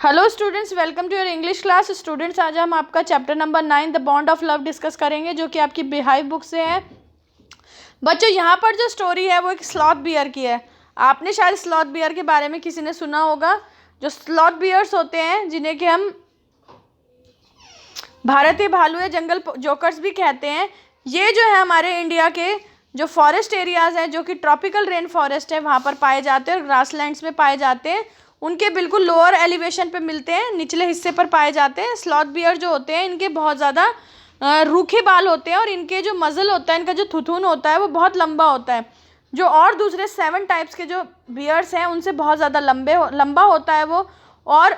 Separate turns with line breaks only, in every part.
Hello students, welcome to your English class. Students, आज हम आपका chapter number 9 the bond of love discuss करेंगे, जो कि आपकी बिहाइव बुक से है। बच्चों, यहाँ पर जो स्टोरी है वो एक स्लॉथ बियर की है। आपने शायद स्लॉथ बियर के बारे में किसी ने सुना होगा। जो स्लॉथ बियर्स होते हैं, जिन्हें कि हम भारतीय भालू या जंगल जोकर्स भी कहते हैं, ये जो है हमारे इंडिया के जो फॉरेस्ट एरियाज हैं, जो कि ट्रॉपिकल रेन फॉरेस्ट है, वहाँ पर पाए जाते हैं और ग्रासलैंड्स में पाए जाते हैं। उनके बिल्कुल लोअर एलिवेशन पे मिलते हैं, निचले हिस्से पर पाए जाते हैं। स्लॉथ बियर जो होते हैं, इनके बहुत ज़्यादा रूखे बाल होते हैं और इनके जो मज़ल होता है, इनका जो थुथुन होता है वो बहुत लंबा होता है, जो और दूसरे 7 टाइप्स के जो बियर्स हैं उनसे बहुत ज़्यादा लंबा होता है वो। और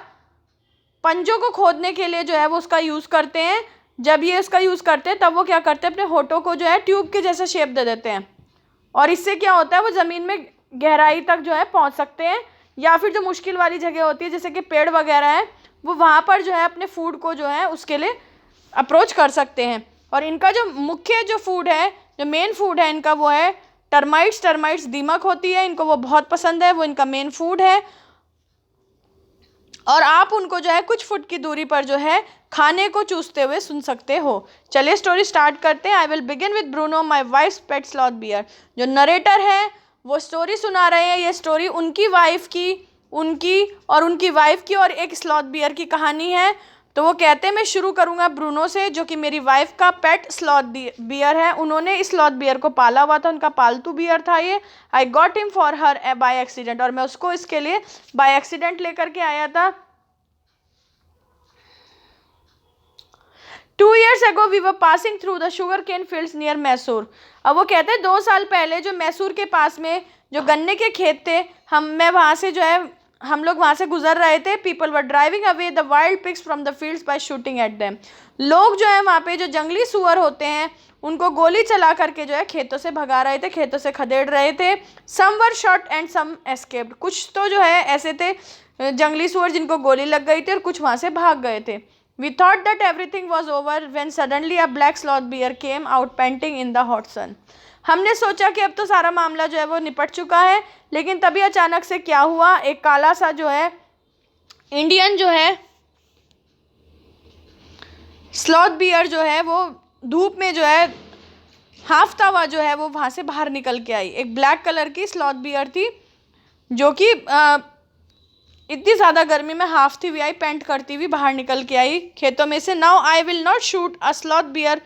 पंजों को खोदने के लिए जो है वो उसका यूज़ करते हैं। जब ये उसका यूज़ करते हैं तब वो क्या करते हैं, अपने होठों को जो है ट्यूब के जैसा शेप दे देते हैं, और इससे क्या होता है, वो ज़मीन में गहराई तक जो है पहुंच सकते हैं, या फिर जो मुश्किल वाली जगह होती है जैसे कि पेड़ वगैरह है, वो वहाँ पर जो है अपने फूड को जो है उसके लिए अप्रोच कर सकते हैं। और इनका जो मुख्य जो फूड है, जो मेन फूड है इनका, वो है टर्माइट्स दीमक होती है, इनको वो बहुत पसंद है, वो इनका मेन फूड है। और आप उनको जो है कुछ फुट की दूरी पर जो है खाने को चूसते हुए सुन सकते हो। चलिए स्टोरी स्टार्ट करते हैं। I will begin with Bruno, my wife's pet sloth bear. जो नरेटर है वो स्टोरी सुना रहे हैं। ये स्टोरी उनकी वाइफ की, उनकी वाइफ की और एक स्लॉथ बियर की कहानी है। तो वो कहते हैं, मैं शुरू करूँगा ब्रूनो से, जो कि मेरी वाइफ का पेट स्लॉथ बियर है। उन्होंने इस स्लॉथ बियर को पाला हुआ था, उनका पालतू बियर था ये। I got him for her by accident, और मैं उसको इसके लिए बाय एक्सीडेंट लेकर के आया था। 2 years ago we were passing through the sugarcane fields near Mysore. अब वो कहते हैं 2 साल पहले जो मैसूर के पास में जो गन्ने के खेत थे, हम लोग वहाँ से गुजर रहे थे। People were driving away the wild pigs from the fields by shooting at them. लोग जो है वहाँ पे जो जंगली सुअर होते हैं उनको गोली चला करके जो है खेतों से भगा रहे थे, खेतों से खदेड़ रहे थे। सम वर शॉट एंड सम एस्केप्ड। कुछ तो जो है ऐसे थे जंगली सुअर जिनको गोली लग गई थी, और कुछ वहाँ से भाग गए थे। We thought that everything was over when suddenly a black sloth bear came out panting in the hot sun। हमने सोचा कि अब तो सारा मामला जो है वो निपट चुका है, लेकिन तभी अचानक से क्या हुआ, एक काला सा जो है इंडियन जो है स्लॉथ बियर जो है वो धूप में जो है हाफता हुआ जो है वो वहाँ से बाहर निकल के आई। एक ब्लैक कलर की स्लॉथ बियर थी, जो कि इतनी ज़्यादा गर्मी में हाफती हुई आई, पेंट करती हुई बाहर निकल के आई खेतों में से। Now I will not shoot a sloth bear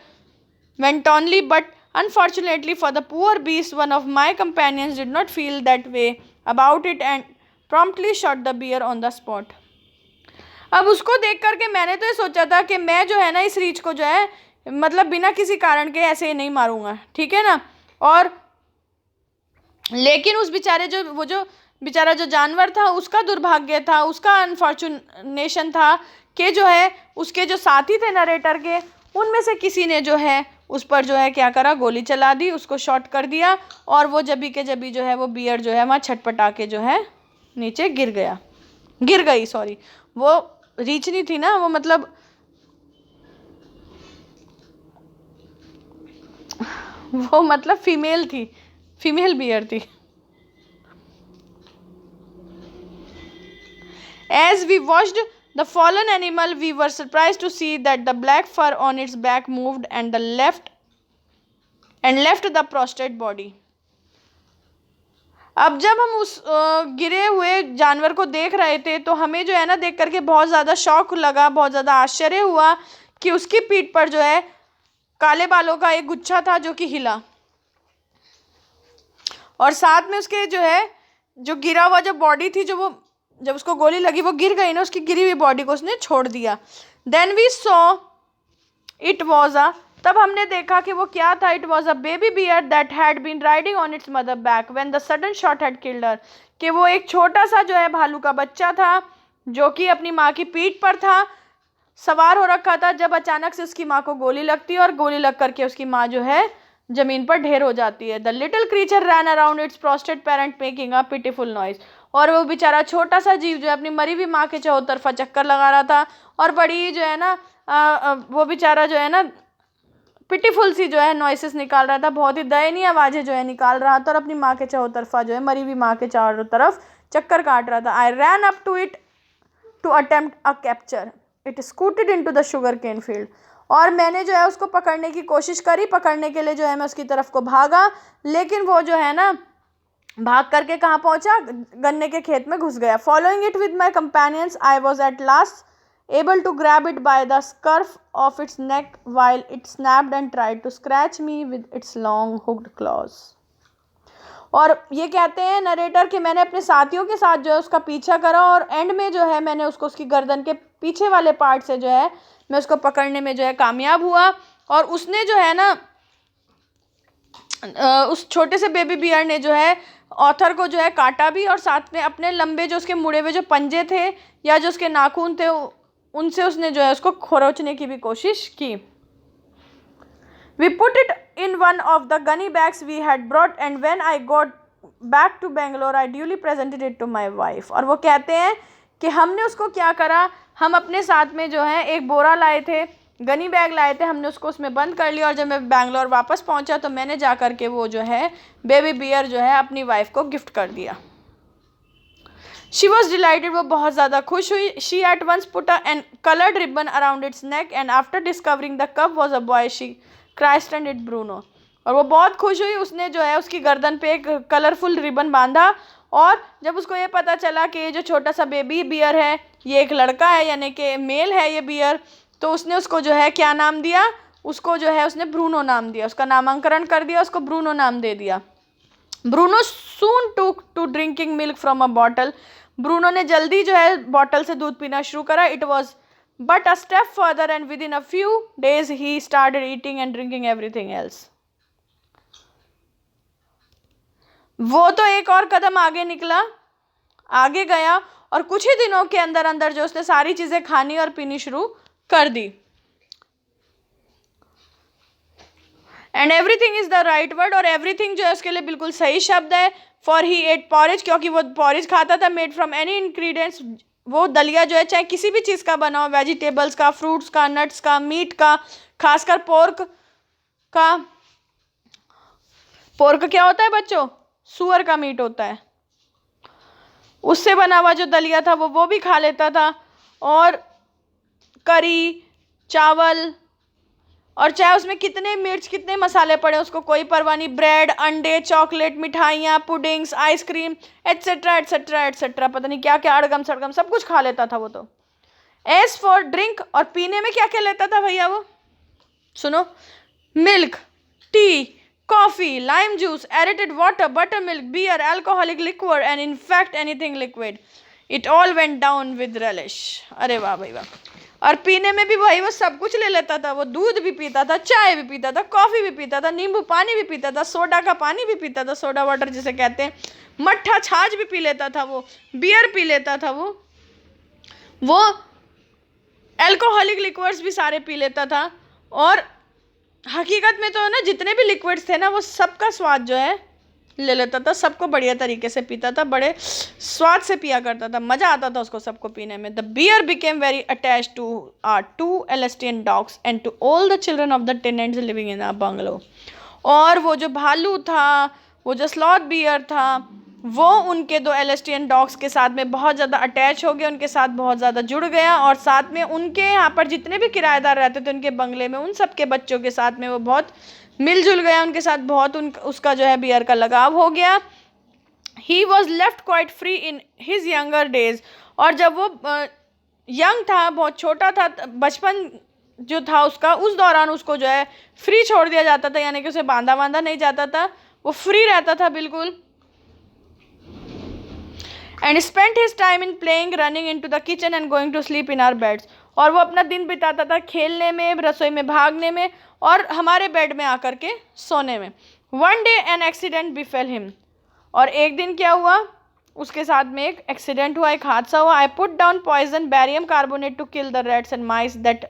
went only, but unfortunately for the poor beast one of my companions did not feel that way about it and promptly shot the bear on the spot. अब उसको देख करके मैंने तो ये सोचा था कि मैं जो है ना इस रीछ को जो है मतलब बिना किसी कारण के ऐसे ही नहीं मारूंगा, ठीक है ना। और लेकिन उस बेचारा जो जानवर था, उसका दुर्भाग्य था, उसका अनफॉर्चुनेशन था कि जो है उसके जो साथी थे नरेटर के, उनमें से किसी ने जो है उस पर जो है क्या करा, गोली चला दी, उसको शॉट कर दिया, और वो जबी के जबी जो है वो बियर जो है वहाँ छटपटा के जो है नीचे गिर गई। सॉरी, वो रीच नहीं थी ना, वो मतलब फीमेल बियर थी। As we watched the fallen animal, we were surprised to see that the black fur on its back moved and left the prostrate body। अब जब हम उस गिरे हुए जानवर को देख रहे थे, तो हमें जो है ना देख करके बहुत ज़्यादा शौक लगा, बहुत ज़्यादा आश्चर्य हुआ कि उसकी पीठ पर जो है काले बालों का एक गुच्छा था जो कि हिला, और साथ में उसके जो है जो गिरा हुआ जो बॉडी थी, जो वो जब उसको गोली लगी वो गिर गई ना, उसकी गिरी हुई बॉडी को उसने छोड़ दिया। Then we saw it was तब हमने देखा कि वो क्या था। It was a baby bear that had been riding on its mother back when the sudden shot had killed her. कि वो एक छोटा सा जो है भालू का बच्चा था, जो कि अपनी माँ की पीठ पर था, सवार हो रखा था, जब अचानक से उसकी माँ को गोली लगती है, और गोली लग करके उसकी माँ जो है जमीन पर ढेर हो जाती है। The little creature ran around its prostrate parent making a pitiful noise. और वो बेचारा छोटा सा जीव जो है अपनी मरी हुई माँ के चौतरफा चक्कर लगा रहा था, और बड़ी जो है ना वो बेचारा जो है ना पिटीफुल सी जो है नॉइसेस निकाल रहा था, बहुत ही दयनीय आवाज़ें जो है निकाल रहा था, और अपनी माँ के चौतरफा जो है मरी हुई माँ के चारों तरफ चक्कर काट रहा था। I ran up to attempt a capture, it scooted into the sugar cane field. और मैंने जो है उसको पकड़ने की कोशिश करी, पकड़ने के लिए जो है मैं उसकी तरफ को भागा, लेकिन वो जो है ना भाग करके कहाँ पहुंचा, गन्ने के खेत में घुस गया। Following it with my companions I was at last able to grab it by the scruff of its neck while it snapped and tried to scratch me with its long hooked claws। और ये कहते हैं narrator कि मैंने अपने साथियों के साथ जो है उसका पीछा करा और एंड में जो है मैंने उसको उसकी गर्दन के पीछे वाले पार्ट से जो है मैं उसको पकड़ने में जो है कामयाब हुआ। और उसने जो है ना उस छोटे से बेबी बियर ने जो है ऑथर को जो है काटा भी, और साथ में अपने लंबे जो उसके मुड़े हुए जो पंजे थे या जो उसके नाखून थे उनसे उसने जो है उसको खरोचने की भी कोशिश की। We put it in one of the gunny bags we had brought and when I got back to Bangalore I duly presented it to my wife. और वो कहते हैं कि हमने उसको क्या करा, हम अपने साथ में जो है एक बोरा लाए थे, गनी बैग लाए थे, हमने उसको उसमें बंद कर लिया और जब मैं बेंगलोर वापस पहुंचा तो मैंने जा कर के वो जो है बेबी बियर जो है अपनी वाइफ को गिफ्ट कर दिया। शी वॉज डिलाइटेड, वो बहुत ज़्यादा खुश हुई। She at once put an coloured ribbon around its neck and after discovering the cub was a boy she christened and it Bruno. और वो बहुत खुश हुई, उसने जो है उसकी गर्दन पे एक कलरफुल रिबन बांधा और जब उसको ये पता चला कि ये जो छोटा सा बेबी बियर है ये एक लड़का है यानी कि मेल है ये बियर, तो उसने उसको जो है क्या नाम दिया, उसको जो है उसने ब्रूनो नाम दिया, उसका नामांकन कर दिया, उसको ब्रूनो नाम दे दिया। Bruno soon took to drinking milk from a bottle, Bruno ने जल्दी जो है बॉटल से दूध पीना शुरू करा। It was but a step further and with in a few days he started eating and drinking everything else. वो तो एक और कदम आगे निकला, आगे गया और कुछ ही दिनों के अंदर अंदर जो उसने सारी चीजें खानी और पीनी शुरू कर दी। And everything is the right word, और एवरीथिंग जो है उसके लिए बिल्कुल सही शब्द है। फॉर ही एट पॉरेज, क्योंकि वो पॉरेज खाता था, मेड फ्रॉम एनी इंग्रेडिएंट्स, वो दलिया जो है चाहे किसी भी चीज़ का बना हो, वेजिटेबल्स का, फ्रूट्स का, नट्स का, मीट का, खासकर पोर्क का। पोर्क क्या होता है बच्चों, सुअर का मीट होता है, उससे बना हुआ जो दलिया था वो भी खा लेता था। और करी, चावल, और चाहे उसमें कितने मिर्च कितने मसाले पड़े उसको कोई परवाह नहीं। ब्रेड, अंडे, चॉकलेट, मिठाइयाँ, puddings, ice cream etcetera etcetera etcetera, पता नहीं क्या क्या अड़गम सड़गम सब कुछ खा लेता था वो तो। एज फॉर ड्रिंक, और पीने में क्या क्या लेता था भैया वो, सुनो, milk, tea, coffee, lime juice, aerated water, butter milk, beer, alcoholic liquid and in fact anything liquid, it all went down with relish। अरे वाह भाई वाह। और पीने में भी भाई वो सब कुछ ले लेता था, वो दूध भी पीता था, चाय भी पीता था, कॉफ़ी भी पीता था, नींबू पानी भी पीता था, सोडा का पानी भी पीता था, सोडा वाटर जिसे कहते हैं, मट्ठा छाछ भी पी लेता था, वो बियर पी लेता था, वो अल्कोहलिक लिक्विड्स भी सारे पी लेता था। और हकीकत में तो ना जितने भी लिक्विड्स थे ना वो सबका स्वाद जो है ले लेता था, सबको बढ़िया तरीके से पीता था, बड़े स्वाद से पिया करता था, मज़ा आता था उसको सबको पीने में। The bear became very attach to our 2 Alsatian dogs and to all the children of the tenants living in a bungalow. और वो जो भालू था, वो जो स्लॉथ बियर था, वो उनके 2 एलेस्टियन डॉग्स के साथ में बहुत ज़्यादा अटैच हो गया, उनके साथ बहुत ज़्यादा जुड़ गया। और साथ में उनके यहाँ पर जितने भी किराएदार रहते थे उनके बंगले में, उन सब के बच्चों के साथ में वो बहुत मिलजुल गया, उनके साथ बहुत उसका जो है बियर का लगाव हो गया। He was left quite free in his younger days, और जब वो यंग था, बहुत छोटा था, बचपन जो था उसका, उस दौरान उसको जो है फ्री छोड़ दिया जाता था, यानी कि उसे बांधा बांधा नहीं जाता था, वो फ्री रहता था बिल्कुल। And spend his time in playing, running in to the kitchen and going to sleep in our beds, और वो अपना दिन बिताता था खेलने में, रसोई में भागने में और हमारे बेड में आकर के सोने में। One day an accident befell him, और एक दिन क्या हुआ, उसके साथ में एक एक्सीडेंट हुआ, एक हादसा हुआ। I put down poison barium carbonate to kill the rats and mice that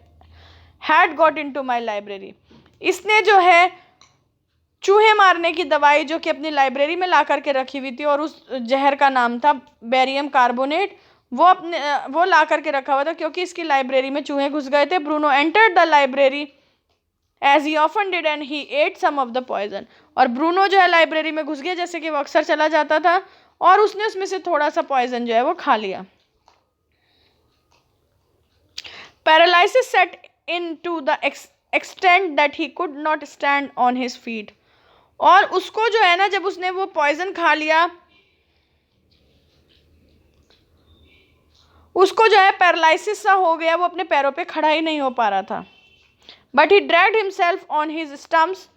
had got into my library. इसने जो है चूहे मारने की दवाई जो कि अपनी लाइब्रेरी में ला करके रखी हुई थी, और उस जहर का नाम था बैरियम कार्बोनेट, वो ला करके रखा हुआ था क्योंकि इसकी लाइब्रेरी में चूहे घुस गए थे। Bruno entered the library as he often did and he ate some of the poison, और ब्रूनो जो है लाइब्रेरी में घुस गया जैसे कि वो अक्सर चला जाता था, और उसने उसमें से थोड़ा सा पॉइजन जो है वो खा लिया। Paralysis set in to the extent that he could not stand on his feet. और उसको जो है ना, जब उसने वो पॉइजन खा लिया, उसको जो है पैरालिसिस सा हो गया, वो अपने पैरों पे खड़ा ही नहीं हो पा रहा था। But he dragged himself on his stumps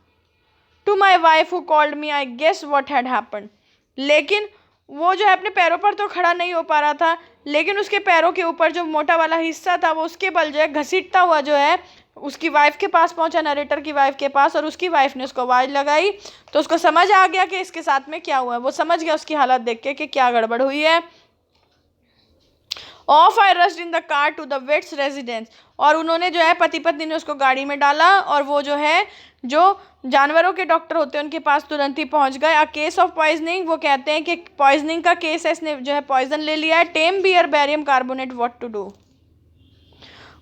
to my wife who called me, I guess what had happened. लेकिन वो जो है अपने पैरों पर तो खड़ा नहीं हो पा रहा था, लेकिन उसके पैरों के ऊपर जो मोटा वाला हिस्सा था वो उसके बल जो है घसीटता हुआ जो है उसकी वाइफ के पास पहुंचा, नरेटर की वाइफ के पास। और उसकी वाइफ ने उसको आवाज़ लगाई तो उसको समझ आ गया कि इसके साथ में क्या हुआ है। वो समझ गया उसकी हालत देख के कि क्या गड़बड़ हुई है। Off I rushed in the car to the vet's residence. और उन्होंने जो है पति पत्नी ने उसको गाड़ी में डाला और वो जो है जो जानवरों के डॉक्टर होते हैं उनके पास तुरंत ही पहुंच गए। अ केस ऑफ पॉइजनिंग, वो कहते हैं कि पॉइजनिंग का केस है, इसने जो है पॉइजन ले लिया है। Tame bear barium carbonate, what to do.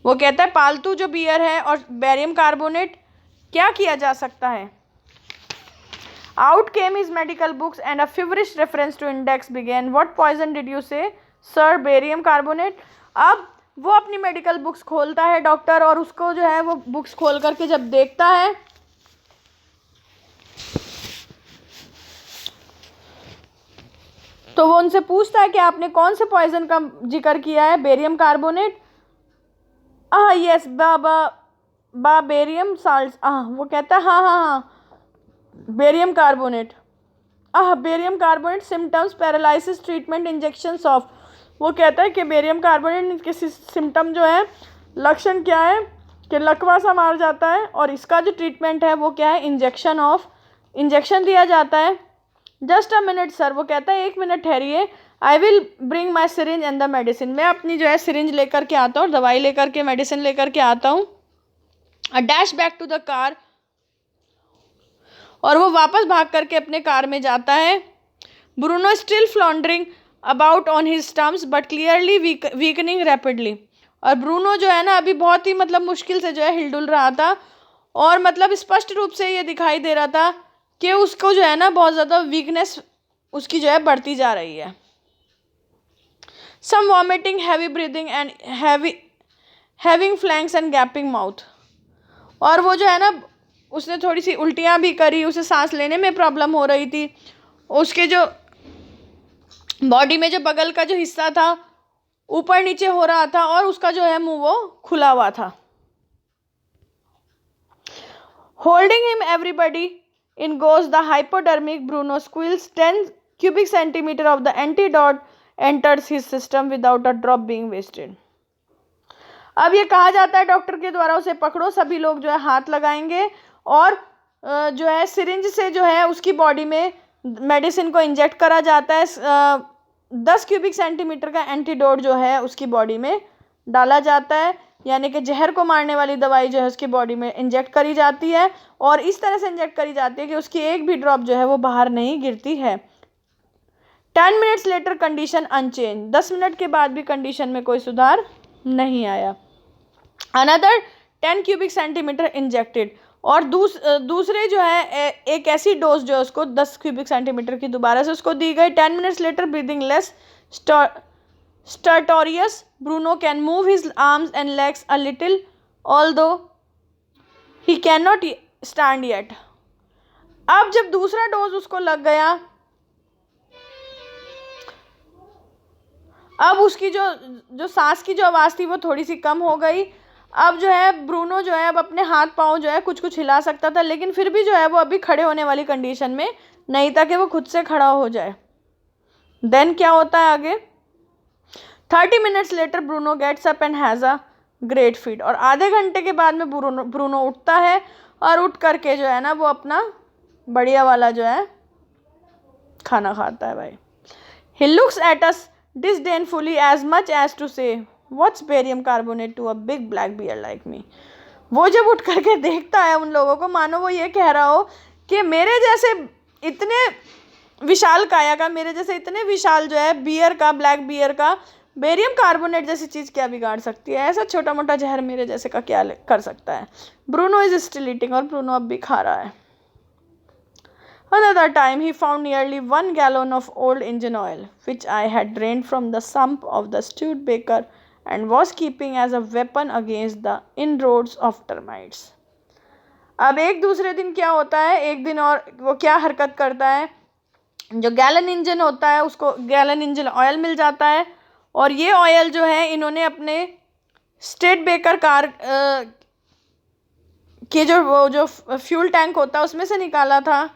वो कहता है पालतू जो बियर है और बैरियम कार्बोनेट, क्या किया जा सकता है। Out came his medical books and a feverish reference to index began, what poison did you say sir, barium carbonate. अब वो अपनी मेडिकल बुक्स खोलता है डॉक्टर, और उसको जो है वो बुक्स खोल करके जब देखता है तो वो उनसे पूछता है कि आपने कौन से पॉइजन का जिक्र किया है। बेरियम कार्बोनेट, यस, बा बेरियम साल्ट। वो कहता है हाँ, barium carbonate. Barium carbonate symptoms, paralysis, treatment, injections of. वो कहता है कि बेरियम कार्बोनेट के सिम्टम जो है, लक्षण क्या है कि लकवा सा मार जाता है, और इसका जो ट्रीटमेंट है वो क्या है, इंजेक्शन दिया जाता है। जस्ट अ मिनट सर, वो कहता है 1 मिनट ठहरिए, I will bring my syringe and the medicine. मैं अपनी जो है सिरिंज लेकर के आता हूँ, दवाई लेकर के, मेडिसिन लेकर के आता हूँ। A dash back to the car, और वो वापस भाग करके अपने कार में जाता है। Bruno still floundering about on his stumps but clearly weakening rapidly. और ब्रूनो जो है ना अभी बहुत ही मतलब मुश्किल से जो है हिलडुल रहा था, और मतलब स्पष्ट रूप से ये दिखाई दे रहा था कि उसको जो है ना बहुत ज़्यादा वीकनेस उसकी जो है बढ़ती जा रही है। Some vomiting, heavy breathing and heaving flanks and gaping mouth. और वो जो है ना उसने थोड़ी सी उल्टियाँ भी करी, उसे सांस लेने में प्रॉब्लम हो रही थी, उसके जो बॉडी में जो बगल का जो हिस्सा था ऊपर नीचे हो रहा था, और उसका जो है मुंह वो खुला हुआ था। Holding him everybody in goes the hypodermic, Bruno squeals 10 cubic centimeter of the antidote enters his system without a drop being wasted। अब ये कहा जाता है डॉक्टर के द्वारा, उसे पकड़ो, सभी लोग जो है हाथ लगाएंगे और जो है सिरिंज से जो है उसकी बॉडी में मेडिसिन को इंजेक्ट करा जाता है। 10 क्यूबिक सेंटीमीटर का एंटीडोट जो है उसकी बॉडी में डाला जाता है, यानी कि जहर को मारने वाली दवाई जो है उसकी बॉडी में इंजेक्ट करी जाती है, और इस तरह से इंजेक्ट करी जाती है कि उसकी एक भी ड्रॉप जो है वो बाहर नहीं गिरती है। 10 minutes later condition unchanged, 10 minute के बाद भी कंडीशन में कोई सुधार नहीं आया। अनदर 10 क्यूबिक सेंटीमीटर इंजेक्टेड, और दूसरे जो है एक ऐसी डोज जो है उसको 10 क्यूबिक सेंटीमीटर की दोबारा से उसको दी गई। 10 minutes letter breathing less stertorous, Bruno can move his arms and legs a little although he cannot stand yet। अब जब दूसरा डोज उसको लग गया, अब उसकी जो सांस की जो आवाज़ थी वो थोड़ी सी कम हो गई। अब जो है ब्रूनो जो है अब अपने हाथ पाँव जो है कुछ कुछ हिला सकता था, लेकिन फिर भी जो है वो अभी खड़े होने वाली कंडीशन में नहीं था कि वो खुद से खड़ा हो जाए। देन क्या होता है आगे, 30 minutes later Bruno gets up and has a great feed, और आधे घंटे के बाद में ब्रूनो उठता है, और उठ करके जो है ना वो अपना बढ़िया वाला जो है खाना खाता है भाई। He looks at us disdainfully as much as to say what's barium carbonate to a big black bear like me। वो जब उठ करके देखता है उन लोगों को, मानो वो ये कह रहा हो कि मेरे जैसे इतने विशाल काया का, मेरे जैसे इतने विशाल जो है बियर का, ब्लैक बियर का बेरियम कार्बोनेट जैसी चीज़ क्या बिगाड़ सकती है, ऐसा छोटा मोटा जहर मेरे जैसे का क्या कर सकता है। ब्रूनो इज स्टिल ईटिंग, और ब्रूनो अब भी खा रहा है। Another time he found nearly 1 gallon of old engine oil, which I had drained from the sump of the stewed baker and was keeping as a weapon against the inroads of termites. अब एक दूसरे दिन क्या होता है, एक दिन और वो क्या हरकत करता है, जो गैलन इंजन होता है उसको गैलन इंजन ऑयल मिल जाता है, और ये ऑयल जो है इन्होंने अपने स्टेट बेकर कार के जो फ्यूल टैंक होता है उसमें से निकाला था।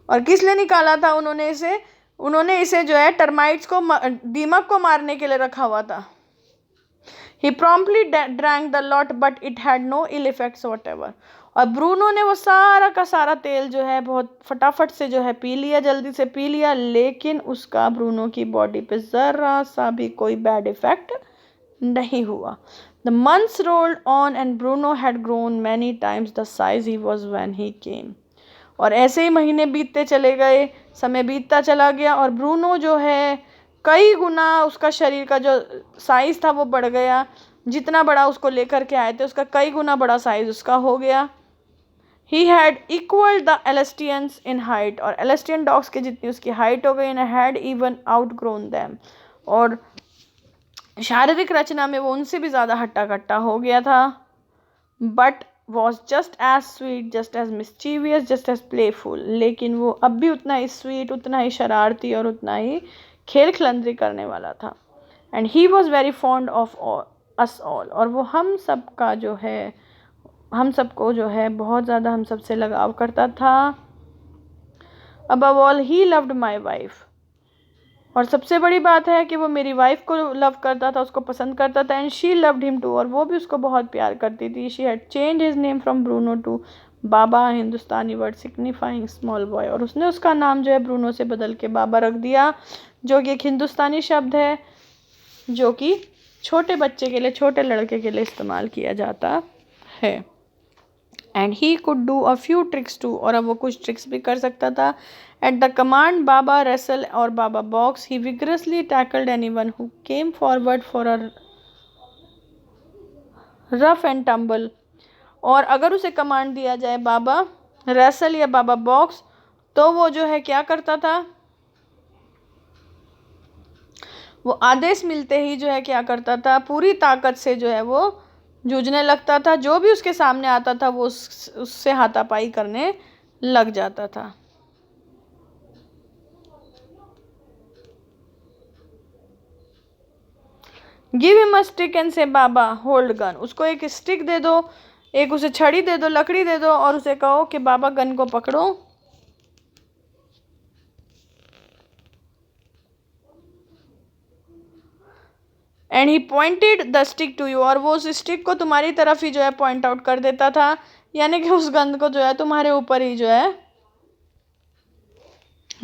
और किस लिए निकाला था उन्होंने इसे जो है टर्माइट्स को, दीमक को मारने के लिए रखा हुआ था। He promptly drank the lot but it had no ill effects whatever. और ब्रूनो ने वो सारा का सारा तेल जो है बहुत फटाफट से जो है पी लिया, जल्दी से पी लिया, लेकिन उसका ब्रूनो की बॉडी पे ज़रा सा भी कोई बैड इफेक्ट नहीं हुआ। The months rolled on and Bruno had grown many times the size he was when he came. और ऐसे ही महीने बीतते चले गए, समय बीतता चला गया और ब्रूनो जो है कई गुना उसका शरीर का जो साइज़ था वो बढ़ गया। जितना बड़ा उसको लेकर के आए थे उसका कई गुना बड़ा साइज़ उसका हो गया। He had equaled the Alestians in height, और एलेस्टियन डॉग्स की जितनी उसकी हाइट हो गई, and had even outgrown them, और शारीरिक रचना में वो उनसे भी ज़्यादा हट्टा कट्टा हो गया था। But was just as sweet, just as mischievous, just as playful, लेकिन वो अब भी उतना ही स्वीट, उतना ही शरारती और उतना ही खेल खिलंदरी करने वाला था। And he was very fond of us all, और वो हम सब का जो है, हम सबको जो है बहुत ज़्यादा हम सब से लगाव करता था। Above all he loved my wife, और सबसे बड़ी बात है कि वो मेरी वाइफ को लव करता था, उसको पसंद करता था। And she loved him too, और वो भी उसको बहुत प्यार करती थी। She had change his name from Bruno to Baba, Hindustani word signifying small boy, और उसने उसका नाम जो है ब्रूनो से बदल के बाबा रख दिया, जो कि एक हिंदुस्तानी शब्द है जो कि छोटे बच्चे के लिए, छोटे लड़के के लिए इस्तेमाल किया जाता है। And he could do a few tricks too, और अब वो कुछ ट्रिक्स भी कर सकता था। At the command Baba wrestle और Baba box, he vigorously tackled anyone who came forward for a rough and tumble, और अगर उसे कमांड दिया जाए बाबा रेसल या बाबा बॉक्स, तो वो जो है क्या करता था, वो आदेश मिलते ही जो है क्या करता था, पूरी ताकत से जो है वो जूझने लगता था। जो भी उसके सामने आता था वो उससे हाथापाई करने लग जाता था। Give him a stick and से बाबा होल्ड गन, उसको एक स्टिक दे दो, एक उसे छड़ी दे दो, लकड़ी दे दो, और उसे कहो कि बाबा गन को पकड़ो। And he pointed the stick to you, और वो उस स्टिक को तुम्हारी तरफ ही जो है पॉइंट आउट कर देता था, यानी कि उस गन को जो है तुम्हारे ऊपर ही जो है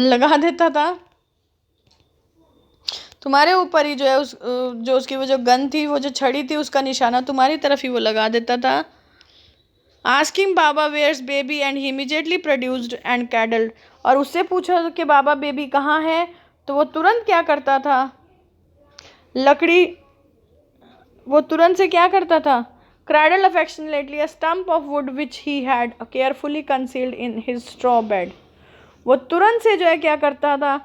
लगा देता था, तुम्हारे ऊपर ही जो है जो उसकी वो जो गन थी, वो जो छड़ी थी, उसका निशाना तुम्हारी तरफ ही वो लगा देता था। Asking Baba where's baby, and he immediately produced and cuddled, और उससे पूछा कि बाबा बेबी कहाँ है, तो वो तुरंत क्या करता था, लकड़ी, वो तुरंत से क्या करता था, cradle affectionately a stump of would which he had carefully concealed in his straw bed, वो तुरंत से जो है क्या करता था,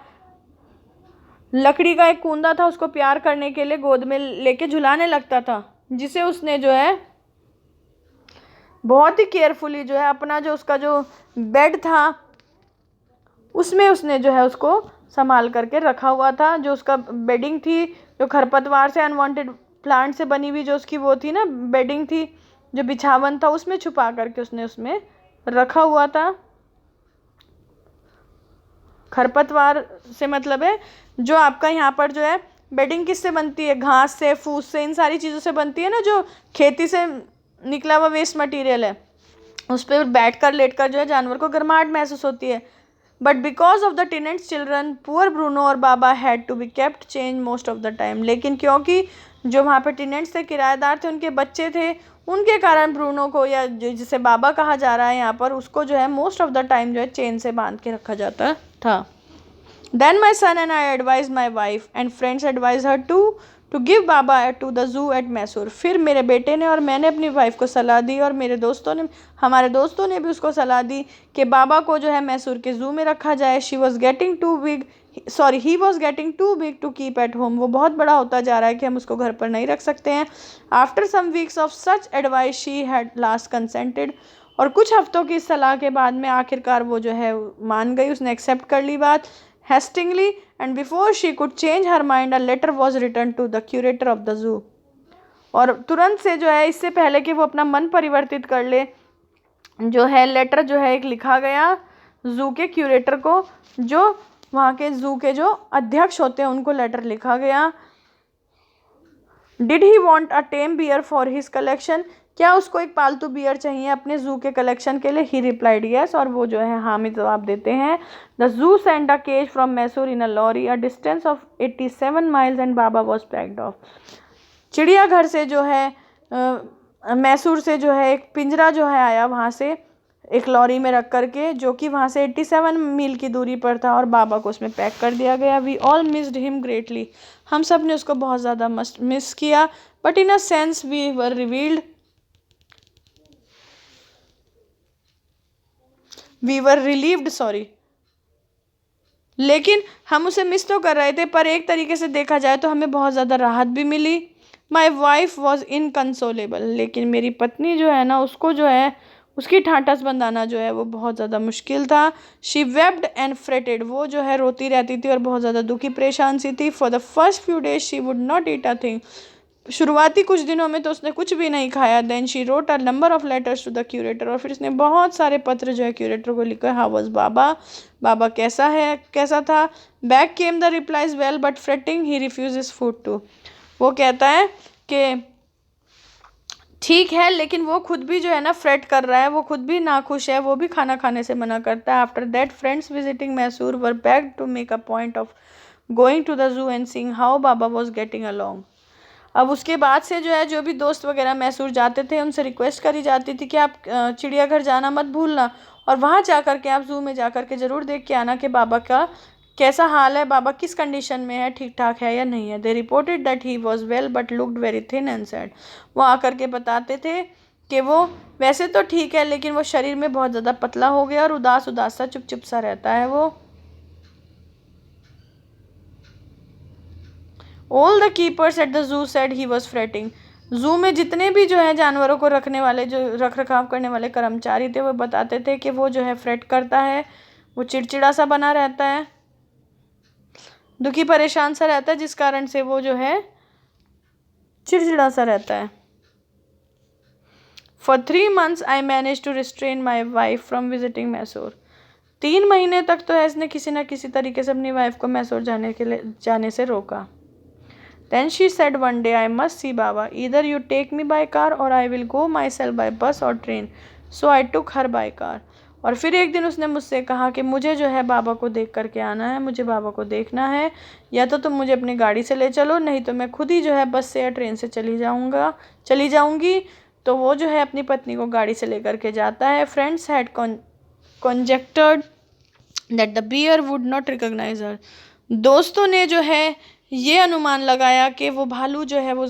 लकड़ी का एक कूंदा था, उसको प्यार करने के लिए गोद में लेके झुलाने लगता था, जिसे उसने जो है बहुत ही केयरफुली जो है अपना जो उसका जो बेड था उसमें उसने जो है उसको संभाल करके रखा हुआ था। जो उसका बेडिंग थी, जो खरपतवार से, अनवांटेड प्लांट से बनी हुई जो उसकी वो थी ना बेडिंग थी, जो बिछावन था, उसमें छुपा करके उसने उसमें रखा हुआ था। खरपतवार से मतलब है जो आपका यहाँ पर जो है बेडिंग किससे बनती है, घास से, फूस से, इन सारी चीज़ों से बनती है ना, जो खेती से निकला हुआ वेस्ट मटेरियल है, उस पर बैठ कर लेट कर जो है जानवर को गर्माहट महसूस होती है। But because of the tenants children poor Bruno और Baba had to be kept chained most of the time, लेकिन क्योंकि जो वहाँ पर टेनेंट्स थे, किराएदार थे, उनके बच्चे थे, उनके कारण ब्रूनो को, या जिसे बाबा कहा जा रहा है यहाँ पर, उसको जो है मोस्ट ऑफ द टाइम जो है चेन से बांध के रखा जाता था। Then my son and I advised my wife and friends advised her to give Baba to the zoo at Mysore. फिर मेरे बेटे ने और मैंने अपनी वाइफ को सलाह दी, और मेरे दोस्तों ने, हमारे दोस्तों ने भी उसको सलाह दी कि बाबा को जो है मैसूर के ज़ू में रखा जाए। She was getting too big, sorry he was getting too big to keep at home, वो बहुत बड़ा होता जा रहा है कि हम उसको घर पर नहीं रख सकते हैं। After some weeks of such advice she had last consented, और कुछ हफ्तों की इस सलाह के बाद में आखिरकार वो जो है मान गई, उसने एक्सेप्ट कर ली बात। Hastily and before she could change her mind a letter was return to the curator of the zoo, और तुरंत से जो है, इससे पहले कि वो अपना मन परिवर्तित कर ले, जो है लेटर जो है एक लिखा गया जू के क्यूरेटर को, जो वहाँ के जू के जो अध्यक्ष होते हैं उनको लेटर लिखा गया। Did he want a tame bear for his collection, क्या उसको एक पालतू बियर चाहिए अपने जू के कलेक्शन के लिए? ही रिप्लाइड यस, और वो जो है हाँ में जवाब देते हैं। The zoo send a cage from Mysore in a lorry a distance of 87 miles and Baba was packed off. चिड़ियाघर से जो है मैसूर से जो है एक पिंजरा जो है आया वहाँ से एक लॉरी में रख करके, जो कि वहाँ से 87 मील की दूरी पर था, और बाबा को उसमें पैक कर दिया गया। We all missed him greatly, हम सब ने उसको बहुत ज़्यादा मिस किया। But in a sense we were revealed, we were relieved, sorry, लेकिन हम उसे मिस तो कर रहे थे, पर एक तरीके से देखा जाए तो हमें बहुत ज़्यादा राहत भी मिली। माई वाइफ वॉज इनकंसोलेबल, लेकिन मेरी पत्नी जो है ना, उसको जो है उसकी ठाठस बंधाना जो है वो बहुत ज़्यादा मुश्किल था। शी वेब्ड एंड फ्रेटेड, वो जो है रोती रहती थी और बहुत ज़्यादा दुखी परेशान सी थी। For the first few days she would not eat a thing, शुरुआती कुछ दिनों में तो उसने कुछ भी नहीं खाया। Then she wrote a number of letters to the curator, और फिर उसने बहुत सारे पत्र जो है क्यूरेटर को लिखा। हाउ वाज बाबा, बाबा कैसा है, कैसा था? Back came the replies well but fretting he refuses food too, वो कहता है कि ठीक है, लेकिन वो खुद भी जो है ना फ्रेट कर रहा है, वो खुद भी नाखुश है, वो भी खाना खाने से मना करता है। After that friends visiting Mysore were begged to make a point of going to the zoo and seeing how Baba was getting along. अब उसके बाद से जो है जो भी दोस्त वगैरह मैसूर जाते थे उनसे रिक्वेस्ट करी जाती थी कि आप चिड़ियाघर जाना मत भूलना, और वहाँ जा कर के आप जू में जा कर के ज़रूर देख के आना कि बाबा का कैसा हाल है, बाबा किस कंडीशन में है, ठीक ठाक है या नहीं है। दे reported that he was well but looked very thin and sad, वो आकर के बताते थे कि वो वैसे तो ठीक है, लेकिन वो शरीर में बहुत ज़्यादा पतला हो गया और उदास उदास सा, चुप चुप सा रहता है वो। All the keepers at the zoo said he was fretting, जू में जितने भी जो है जानवरों को रखने वाले, जो रख रखाव करने वाले कर्मचारी थे, वो बताते थे कि वो जो है फ्रेट करता है, वो चिड़चिड़ा सा बना रहता है, दुखी परेशान सा रहता है, जिस कारण से वो जो है चिड़चिड़ा सा रहता है। For 3 months I manage to restrain my wife from visiting Mysore, 3 महीने तक तो है इसने किसी ना किसी तरीके से अपनी वाइफ को मैसूर जाने से रोका। Then she said one day, I must see Baba. Either you take me by car or I will go myself by bus or train. So I took her by car. और फिर एक दिन उसने मुझसे कहा कि मुझे जो है बाबा को देख करके आना है, मुझे बाबा को देखना है, या तो तुम मुझे अपनी गाड़ी से ले चलो, नहीं तो मैं खुद ही जो है बस से या ट्रेन से चली जाऊंगी। तो वो जो है अपनी पत्नी को गाड़ी से लेकर के जाता है। Friends had conjectured that the bear would not recognize her. दोस्तों ने जो है ये अनुमान लगाया कि वो भालू जो है वो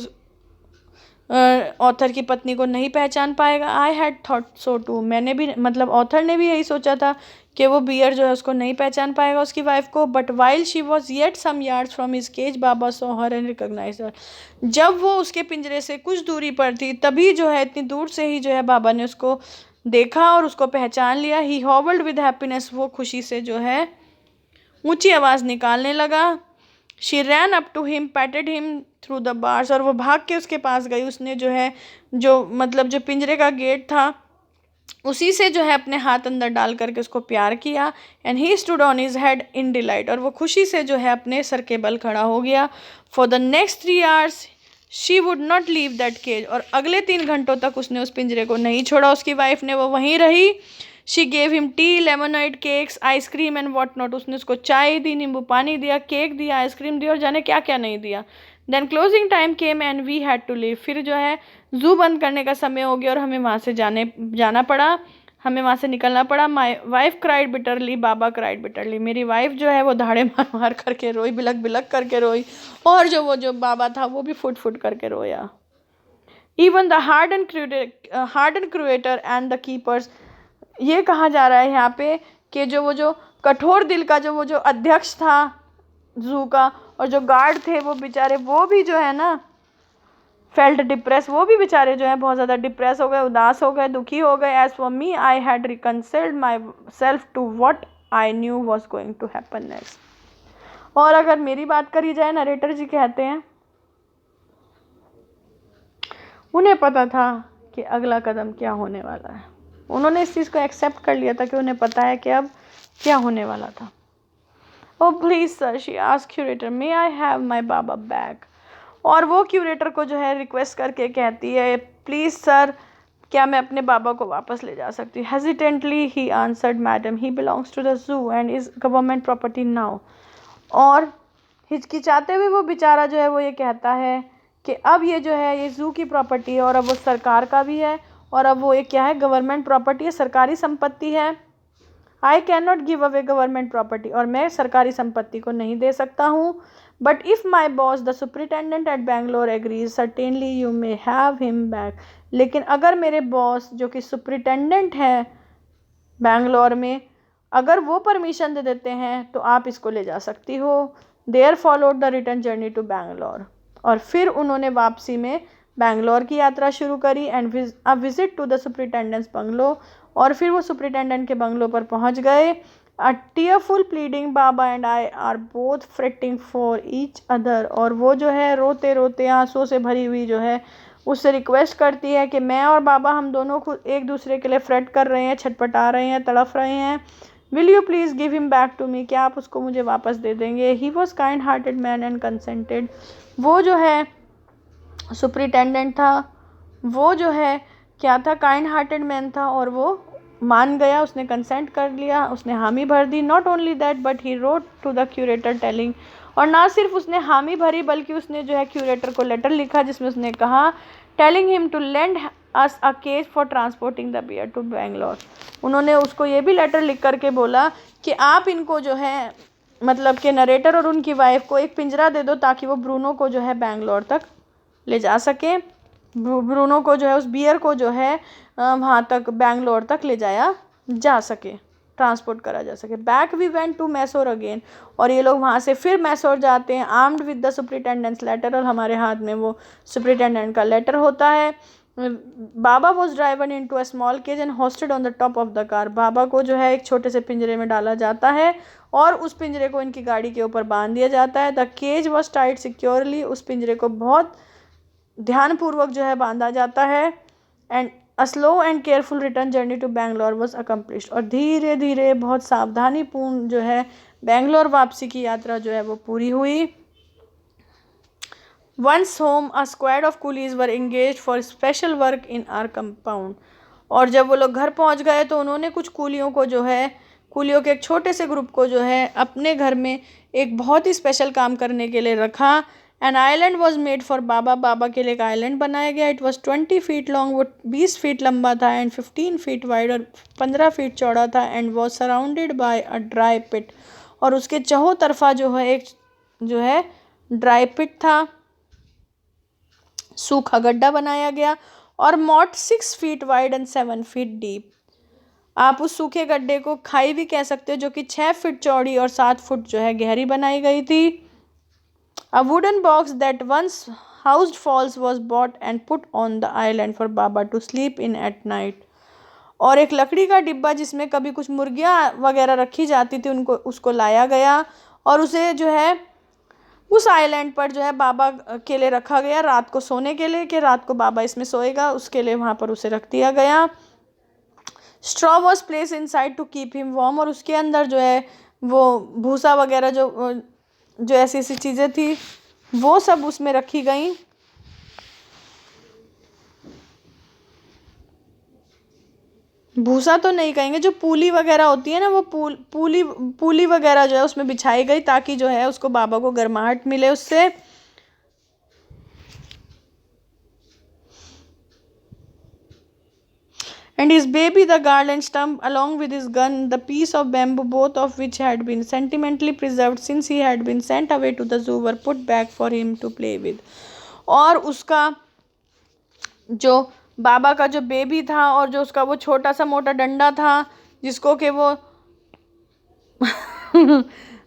ऑथर की पत्नी को नहीं पहचान पाएगा। I had thought so too, मैंने भी, मतलब ऑथर ने भी यही सोचा था कि वो बियर जो है उसको नहीं पहचान पाएगा, उसकी वाइफ को। But while she was yet some yards from his cage Baba saw her and recognised her, जब वो उसके पिंजरे से कुछ दूरी पर थी, तभी जो है इतनी दूर से ही जो है बाबा ने उसको देखा और उसको पहचान लिया। ही हॉबल्ड विद हैप्पीनेस, वो खुशी से जो है ऊंची आवाज़ निकालने लगा। She ran up to him, patted him through the bars, और वो भाग के उसके पास गई। उसने जो है जो पिंजरे का गेट था उसी से जो है अपने हाथ अंदर डाल करके उसको प्यार किया। And he stood on his head in delight, और वो खुशी से जो है अपने सर के बल खड़ा हो गया। For the next 3 hours she would not leave that cage, और अगले 3 घंटों तक उसने उस पिंजरे को नहीं छोड़ा, उसकी वाइफ ने, वो वहीं रही। She gave him tea, lemonade, cakes, ice cream and what not, उसने उसको चाय दी, नींबू पानी दिया, केक दिया, आइसक्रीम दी, और जाने क्या क्या नहीं दिया। Then closing time came and we had to leave, फिर जो है जू बंद करने का समय हो गया और हमें वहाँ से जाना पड़ा, हमें वहाँ से निकलना पड़ा। My wife cried bitterly, Baba cried bitterly, मेरी वाइफ जो है वो धाड़े मार मार करके रोई, बिलक बिलक करके रोई, और जो बाबा था वो भी फुट फुट करके रोया। Even the hard and curator and the keepers, ये कहा जा रहा है यहाँ पे कि जो कठोर दिल का जो अध्यक्ष था जू का। और जो गार्ड थे वो बेचारे, वो भी जो है ना फेल्ट डिप्रेस, वो भी बेचारे जो है बहुत ज़्यादा डिप्रेस हो गए, उदास हो गए, दुखी हो गए। As for me I had reconciled myself to what I knew was going to happen next. और अगर मेरी बात करी जाए, नरेटर जी कहते हैं उन्हें पता था कि अगला कदम क्या होने वाला है। उन्होंने इस चीज़ को एक्सेप्ट कर लिया था कि उन्हें पता है कि अब क्या होने वाला था। ओ please sir, she asked curator, may I have my Baba back. और वो क्यूरेटर को जो है रिक्वेस्ट करके कहती है, प्लीज़ सर, क्या मैं अपने बाबा को वापस ले जा सकती हूँ। Hesitantly he answered, madam he belongs to the zoo and is government property now. और हिचकिचाते हुए वो बेचारा जो है वो ये कहता है कि अब ये जो है ये जू की प्रॉपर्टी है और अब वो सरकार का भी है, और अब वो ये क्या है, गवर्नमेंट प्रॉपर्टी है, सरकारी संपत्ति है। I can not give away government property, और मैं सरकारी संपत्ति को नहीं दे सकता हूँ। But if my boss the superintendent at Bangalore agrees, certainly you may have him back. लेकिन अगर मेरे बॉस जो कि सुपरिटेंडेंट है बेंगलोर में, अगर वो परमिशन दे देते हैं तो आप इसको ले जा सकती हो। There followed the return journey to Bangalore. और फिर उन्होंने वापसी में बेंगलोर की यात्रा शुरू करी and a visit to the superintendent's bungalow. और फिर वो सुपरिटेंडेंट के बंगलो पर पहुंच गए। A tearful pleading Baba and I are both fretting for each other. और वो जो है रोते रोते आंसुओं से भरी हुई जो है उससे रिक्वेस्ट करती है कि मैं और बाबा हम दोनों खुद एक दूसरे के लिए फ्रेट कर रहे हैं, छटपटा रहे हैं, तड़फ रहे हैं। Will you please give him back to me, क्या आप उसको मुझे वापस दे देंगे। He was kind hearted man and consented. वो जो है सुपरिटेंडेंट था, वो जो है क्या था, काइंड हार्टेड मैन था, और वो मान गया, उसने कंसेंट कर लिया, उसने हामी भर दी। Not only that but he wrote to the curator telling. और ना सिर्फ उसने हामी भरी बल्कि उसने जो है क्यूरेटर को लेटर लिखा जिसमें उसने कहा, telling him to lend us a cage for transporting the bear to Bangalore. उन्होंने उसको ये भी लेटर लिख करके बोला कि आप इनको जो है, मतलब कि नरेटर और उनकी वाइफ को एक पिंजरा दे दो ताकि वो ब्रूनो को जो है बेंगलोर तक ले जा सकें। ब्रूनो को जो है, उस बियर को जो है वहाँ तक बेंगलोर तक ले जाया जा सके, ट्रांसपोर्ट करा जा सके। Back we went to Mysore again. और ये लोग वहाँ से फिर मैसूर जाते हैं, armed with the superintendent's letter. और हमारे हाथ में वो सुपरिटेंडेंट का लेटर होता है। Baba was driven into a small cage and hoisted on the top of the car. Baba को जो है एक छोटे से पिंजरे में डाला जाता है और उस पिंजरे को इनकी गाड़ी के ऊपर बांध दिया जाता है। The cage was tied securely. उस पिंजरे को बहुत ध्यानपूर्वक जो है बांधा जाता है। And a slow and careful return journey to Bangalore was accomplished. और धीरे धीरे बहुत सावधानीपूर्ण जो है बेंगलोर वापसी की यात्रा जो है वो पूरी हुई। Once home a squad of coolies were engaged for special work in our compound. और जब वो लोग घर पहुंच गए तो उन्होंने कुछ कूलियों को जो है, कूलियों के एक छोटे से ग्रुप को जो है अपने घर में एक बहुत ही स्पेशल काम करने के लिए रखा। An island was made for Baba. Baba के लिए एक आइलैंड बनाया गया। इट वॉज 20 फीट लॉन्ग, वो 20 फीट लंबा था, एंड 15 फीट वाइड, और 15 फीट चौड़ा था। And was surrounded by a dry pit. और उसके चहों तरफा जो है एक जो है ड्राई पिट था, सूखा गड्ढा बनाया गया। और मॉट 6 feet wide and 7 feet deep. आप उस सूखे गड्ढे को खाई भी कह सकते हो, जो कि 6 फीट चौड़ी और 7 फुट जो है गहरी बनाई गई थी। A wooden box that once housed fowls was bought and put on the island for Baba to sleep in at night. और एक लकड़ी का डिब्बा जिसमें कभी कुछ मुर्गियाँ वगैरह रखी जाती थी, उनको उसको लाया गया और उसे जो है उस आइलैंड पर जो है बाबा के लिए रखा गया, रात को सोने के लिए, कि रात को बाबा इसमें सोएगा, उसके लिए वहाँ पर उसे रख दिया गया। Straw was place inside to keep him warm. और उसके अंदर जो है वो भूसा वगैरह जो ऐसी ऐसी चीज़ें थी वो सब उसमें रखी गई। भूसा तो नहीं कहेंगे, जो पूली वगैरह होती है ना, वो पूली वगैरह जो है उसमें बिछाई गई ताकि जो है उसको बाबा को गर्माहट मिले उससे। And his baby, the garland stump, along with his gun, the piece of bamboo, both of which had been sentimentally preserved since he had been sent away to the zoo, were put back for him to play with. और उसका जो बाबा का जो baby था और जो उसका वो छोटा सा मोटा डंडा था जिसको कि वो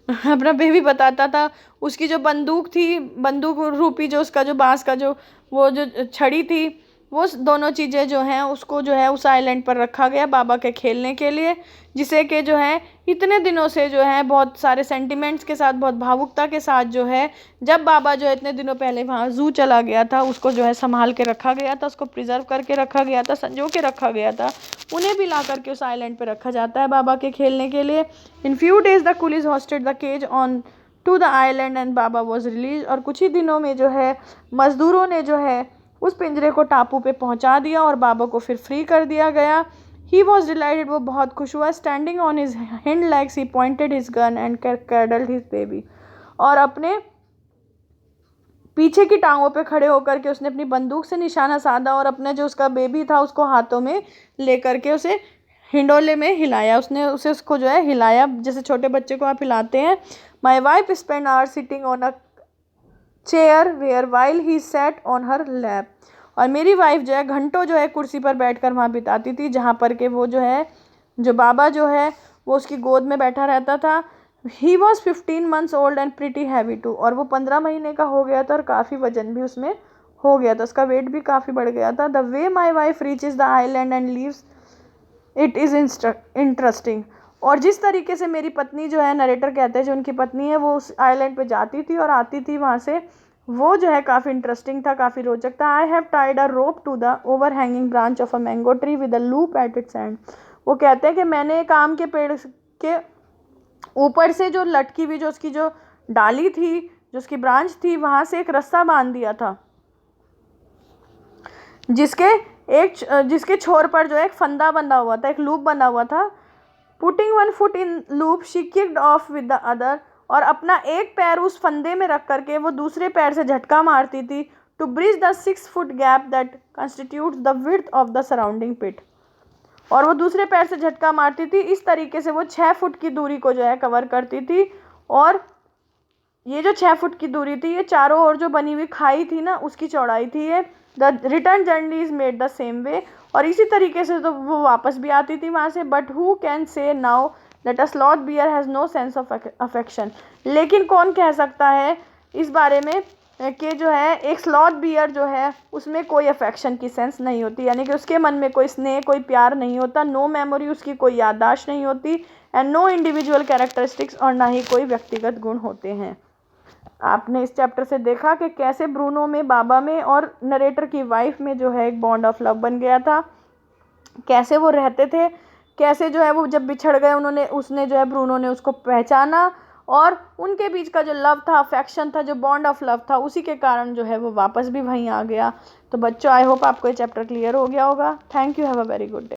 अपना बेबी बताता था। उसकी जो बंदूक थी, बंदूक रूपी जो उसका जो बांस का जो वो जो छड़ी थी, वो दोनों चीज़ें जो हैं उसको जो है उस आइलैंड पर रखा गया बाबा के खेलने के लिए, जिसे कि जो है इतने दिनों से जो है बहुत सारे सेंटिमेंट्स के साथ, बहुत भावुकता के साथ जो है, जब बाबा जो है इतने दिनों पहले वहाँ ज़ू चला गया था, उसको जो है संभाल के रखा गया था, उसको प्रिजर्व करके रखा गया था, संजो के रखा गया था। उन्हें भी ला करके उस आइलैंड पर रखा जाता है बाबा के खेलने के लिए। In few days the coolies hoisted the cage on to the island and Baba was release. और कुछ ही दिनों में जो है मज़दूरों ने जो है उस पिंजरे को टापू पे पहुंचा दिया और बाबा को फिर फ्री कर दिया गया। ही वॉज डिलाइटेड, वो बहुत खुश हुआ। Standing on his hind legs he pointed his gun and cradled his baby. और अपने पीछे की टांगों पे खड़े होकर के उसने अपनी बंदूक से निशाना साधा और अपने जो उसका बेबी था उसको हाथों में लेकर के उसे हिंडोले में हिलाया। उसने उसको जो है हिलाया, जैसे छोटे बच्चे को आप हिलाते हैं। My wife spend hour sitting on a chair where while he sat on her lap. और मेरी वाइफ जो है घंटों जो है कुर्सी पर बैठकर वहाँ बिताती थी, जहाँ पर के वो जो है जो बाबा जो है वो उसकी गोद में बैठा रहता था। He was 15 months old and pretty heavy too. और वो 15 महीने का हो गया था और काफ़ी वजन भी उसमें हो गया था, उसका वेट भी काफ़ी बढ़ गया था। The way my wife reaches the island and leaves it is interesting. और जिस तरीके से मेरी पत्नी जो है, नरेटर कहते हैं जो उनकी पत्नी है, वो उस आइलैंड पे जाती थी और आती थी वहाँ से, वो जो है काफ़ी इंटरेस्टिंग था, काफ़ी रोचक था। I have tied a rope to the over hanging branch of a mango tree with a loop at its end. वो कहते हैं कि मैंने एक आम के पेड़ के ऊपर से जो लटकी हुई जो उसकी जो डाली थी, जो उसकी ब्रांच थी, वहाँ से एक रस्सा बांध दिया था, जिसके छोर पर जो है एक फंदा बंधा हुआ था, एक लूप बंधा हुआ था। Putting one foot in loop she kicked of with the other. और अपना एक पैर उस फंदे में रख करके वो दूसरे पैर से झटका मारती थी। To bridge the 6 foot gap that constitutes the width of the surrounding pit. और वो दूसरे पैर से झटका मारती थी, इस तरीके से वो 6 फुट की दूरी को जो है कवर करती थी। और ये जो 6 फुट की दूरी थी, ये चारों ओर जो बनी हुई खाई थी ना, उसकी चौड़ाई थी ये। The return journey is made the same way. और इसी तरीके से तो वो वापस भी आती थी वहाँ से। But who can say now that a sloth bear has no sense of affection. लेकिन कौन कह सकता है इस बारे में कि जो है एक स्लॉथ बियर जो है उसमें कोई अफेक्शन की सेंस नहीं होती, यानी कि उसके मन में कोई स्नेह, कोई प्यार नहीं होता। नो मेमोरी, उसकी कोई याददाश्त नहीं होती। एंड नो इंडिविजुअल कैरेक्टरिस्टिक्स, और ना ही कोई व्यक्तिगत गुण होते हैं। आपने इस चैप्टर से देखा कि कैसे ब्रूनो में, बाबा में और नरेटर की वाइफ में जो है एक बॉन्ड ऑफ लव बन गया था, कैसे वो रहते थे, कैसे जो है वो जब बिछड़ गए उसने जो है ब्रूनो ने उसको पहचाना, और उनके बीच का जो लव था, अफेक्शन था, जो बॉन्ड ऑफ लव था, उसी के कारण जो है वो वापस भी वहीं आ गया। तो बच्चों, आई होप आपको ये चैप्टर क्लियर हो गया होगा। Thank you, have a very good day.